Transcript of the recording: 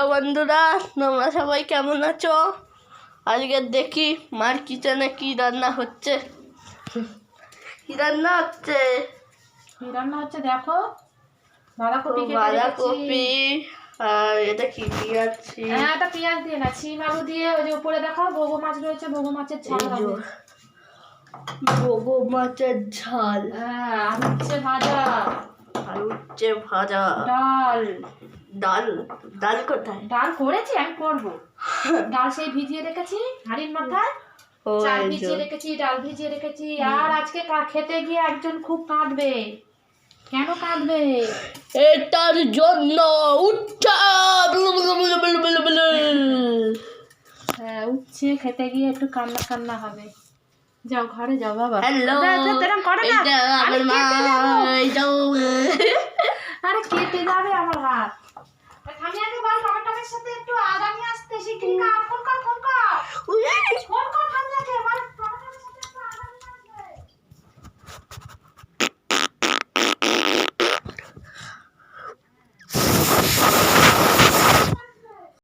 Hello বন্ধুরা, তোমরা সবাই কেমন আছো? আজকে দেখি মার কিচেনে কি রান্না হচ্ছে। কি রান্না হচ্ছে? দেখো, বাঁধাকপি আর এটা কি পেঁয়াজ? হ্যাঁ, এটা পেঁয়াজ দিয়ে না, শিম আলু দিয়ে। ওই যে উপরে দেখো বগো মাছ রয়েছে, বগো মাছের ঝাল হবে। বগো মাছের ঝাল, হ্যাঁ, আর হচ্ছে ভাজা, আর হচ্ছে ভাজা। ডাল। ডাল ডাল কোথায়? ডাল করেছি, আমি করবো। ডাল সেই ভিজিয়ে রেখেছি হাঁড়ির মাথায়, চাল ভিজিয়ে রেখেছি, ডাল ভিজিয়ে রেখেছি। আর আজকে খেতে গিয়ে একজন খুব কাঁদবে। কেন কাঁদবে? এটার জন্য হ্যাঁ, উঠছে, খেতে গিয়ে একটু কান্না কান্না হবে। যাও ঘরে যাও বাবা। হ্যালো, আরে কেটে যাবে আমার হাত। আমি আগে বল টমেটোর সাথে একটু আদা নিয়ে আসতে, শিগগিরই কাট।